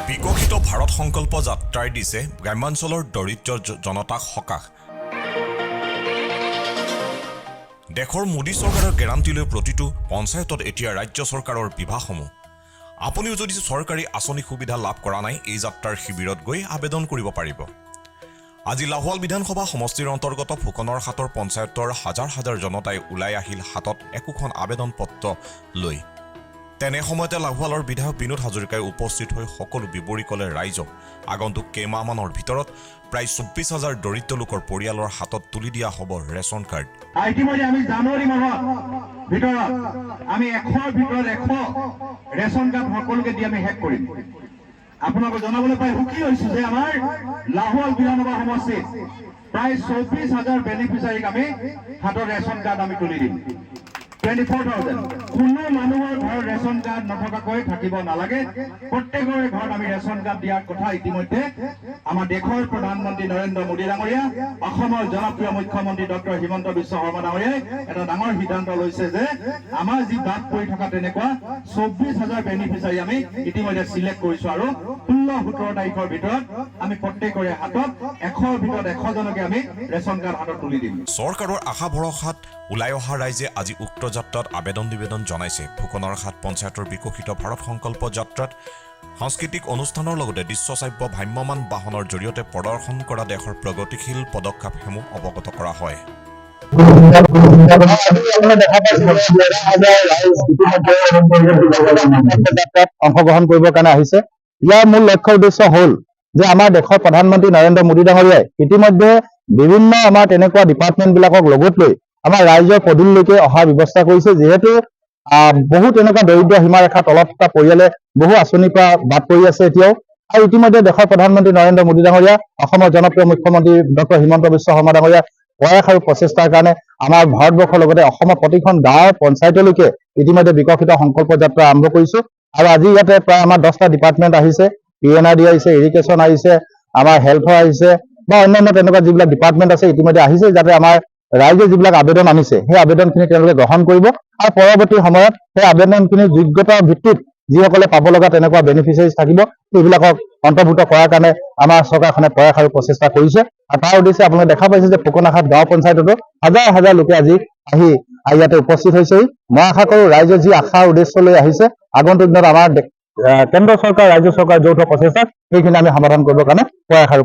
বিকশিত ভাৰত সংকল্প যাত্ৰাই দিছে গ্ৰামাঞ্চলৰ দৰিদ্ৰ জনতাক সকাহ। দেশৰ মোদী চৰকাৰৰ গেৰাণ্টিলৈ প্ৰতিটো পঞ্চায়তত এতিয়া ৰাজ্য চৰকাৰৰ বিভাগসমূহ। আপুনিও যদি চৰকাৰী আঁচনি সুবিধা লাভ কৰা নাই, এই যাত্ৰাৰ শিবিৰত গৈ আবেদন কৰিব পাৰিব। আজি লাহোৱাল বিধানসভা সমষ্টিৰ অন্তৰ্গত ফুকনৰ হাটৰ পঞ্চায়তৰ হাজাৰ হাজাৰ জনতাই ওলাই আহিল হাতত একোখন আবেদন পত্ৰ লৈ। তেনে সময়তে লাহোৱালৰ বিধায়ক বিনোদ হাজৰিকাই উপস্থিত হৈ সকলো বিৱৰি ক'লে ৰাইজক আগন্তুক কেইমাহমানৰ ভিতৰত প্ৰায় ২৪,০০০ দৰিদ্ৰ লোকৰ পৰিয়ালৰ হাতত তুলি দিয়া হ'ব ৰেচন কাৰ্ড। ইতিমধ্যে আমি জানুৱাৰী মাহৰ ভিতৰত আমি ১০০ৰ ভিতৰত ১০০ ৰেচন কাৰ্ড সকলোকে দি আমি শেষ কৰিম। আপোনালোকক জনাবলৈ পাই সুখী হৈছো যে আমাৰ লাহোৱাল বিধানসভা সমষ্টিত প্ৰায় ২৪,০০০ বেনিফিচিয়াৰীক আমি হাতত ৰেচন কাৰ্ড আমি তুলি দিম। 24,000 কোনো মানুহৰ ঘৰত ৰেচন কাৰ্ড নথকাকৈ থাকিব নালাগে। প্ৰত্যেকৰে ঘৰত আমি ৰেচন কাৰ্ড দিয়াৰ কথা ইতিমধ্যে আমাৰ দেশৰ প্ৰধানমন্ত্ৰী নৰেন্দ্ৰ মোদী ডাঙৰীয়া, অসমৰ জনপ্ৰিয় মুখ্যমন্ত্ৰী ডক্টৰ হিমন্ত বিশ্ব শৰ্মা ডাঙৰীয়াই এটা ডাঙৰ সিদ্ধান্ত লৈছে যে আমাৰ যি বাদ পৰি থকা তেনেকুৱা ২৪,০০০ বেনিফিচিয়াৰী আমি ইতিমধ্যে চিলেক্ট কৰিছো আৰু ১৬-১৭ তাৰিখৰ ভিতৰত আমি প্ৰত্যেকৰে হাতত ১০০ৰ ভিতৰত ১০০ জনকে আমি ৰেচন কাৰ্ড হাতত তুলি দিম। চৰকাৰৰ আশা ভৰসাত ওলাই অহা ৰাইজে আজি উক্ত যাত্ৰাত আবেদন নিবেদন জনাইছে। ফুকনৰ হাট পঞ্চায়তৰ বিকশিত ভাৰত সংকল্প যাত্ৰাত সাংস্কৃতিক অনুষ্ঠানৰ লগতে দৃশ্যশ্ৰাব্য ভ্ৰাম্যমাণ বাহনৰ জৰিয়তে প্ৰদৰ্শন কৰা দেশৰ প্ৰগতিশীল পদক্ষেপসমূহ অৱগত কৰা হয়। অংশগ্ৰহণ কৰিবৰ কাৰণে আহিছে। ইয়াৰ মূল লক্ষ্য উদ্দেশ্য হ'ল যে আমাৰ দেশৰ প্ৰধানমন্ত্ৰী নৰেন্দ্ৰ মোদী ডাঙৰীয়াই ইতিমধ্যে বিভিন্ন আমাৰ তেনেকুৱা ডিপাৰ্টমেণ্ট বিলাকক লগত লৈ আমাৰ ৰাইজৰ পদূলিলৈকে অহাৰ ব্যৱস্থা কৰিছে। যিহেতু বহু তেনেকুৱা দৰিদ্ৰ সীমাৰেখাৰ তলত থকা পৰিয়ালে বহু আঁচনিৰ পৰা বাদ পৰি আছে এতিয়াও। আৰু ইতিমধ্যে দেশৰ প্ৰধানমন্ত্ৰী নৰেন্দ্ৰ মোদী ডাঙৰীয়া, অসমৰ জনপ্ৰিয় মুখ্যমন্ত্ৰী ডক্টৰ হিমন্ত বিশ্ব শৰ্মা ডাঙৰীয়া প্ৰয়াস আৰু প্ৰচেষ্টাৰ কাৰণে আমাৰ ভাৰতবৰ্ষৰ লগতে অসমৰ প্ৰতিখন গাঁৱৰ পঞ্চায়তলৈকে ইতিমধ্যে বিকশিত সংকল্প যাত্ৰা আৰম্ভ কৰিছো। আৰু আজি ইয়াতে প্ৰায় আমাৰ 10টা ডিপাৰ্টমেণ্ট আহিছে। PNRD আহিছে, ইৰিগেশ্যন আহিছে, আমাৰ হেল্থৰ আহিছে বা অন্যান্য তেনেকুৱা যিবিলাক ডিপাৰ্টমেণ্ট আছে ইতিমধ্যে আহিছে, যাতে আমাৰ ৰাইজে যিবিলাক আবেদন আনিছে সেই আবেদনখিনি তেওঁলোকে গ্ৰহণ কৰিব আৰু পৰৱৰ্তী সময়ত সেই আবেদনখিনিৰ যোগ্যতাৰ ভিত্তিত যিসকলে পাব লগা তেনেকুৱা বেনিফিচিয়াৰিজ থাকিব সেইবিলাকক অন্তৰ্ভুক্ত কৰাৰ কাৰণে আমাৰ চৰকাৰখনে প্ৰয়াস আৰু প্ৰচেষ্টা কৰিছে। আৰু তাৰ উদ্দেশ্যে আপোনালোকে দেখা পাইছে যে ফুকনাঘাট গাঁও পঞ্চায়ততো হাজাৰ হাজাৰ লোকে আজি আহি ইয়াতে উপস্থিত হৈছেহি। মই আশা কৰো ৰাইজে যি আশা উদ্দেশ্য লৈ আহিছে আগন্তুক দিনত আমাৰ কেন্দ্ৰ চৰকাৰ, ৰাজ্য চৰকাৰ যৌথ প্ৰচেষ্টাত সেইখিনি আমি সমাধান কৰিবৰ কাৰণে প্ৰয়াস আৰু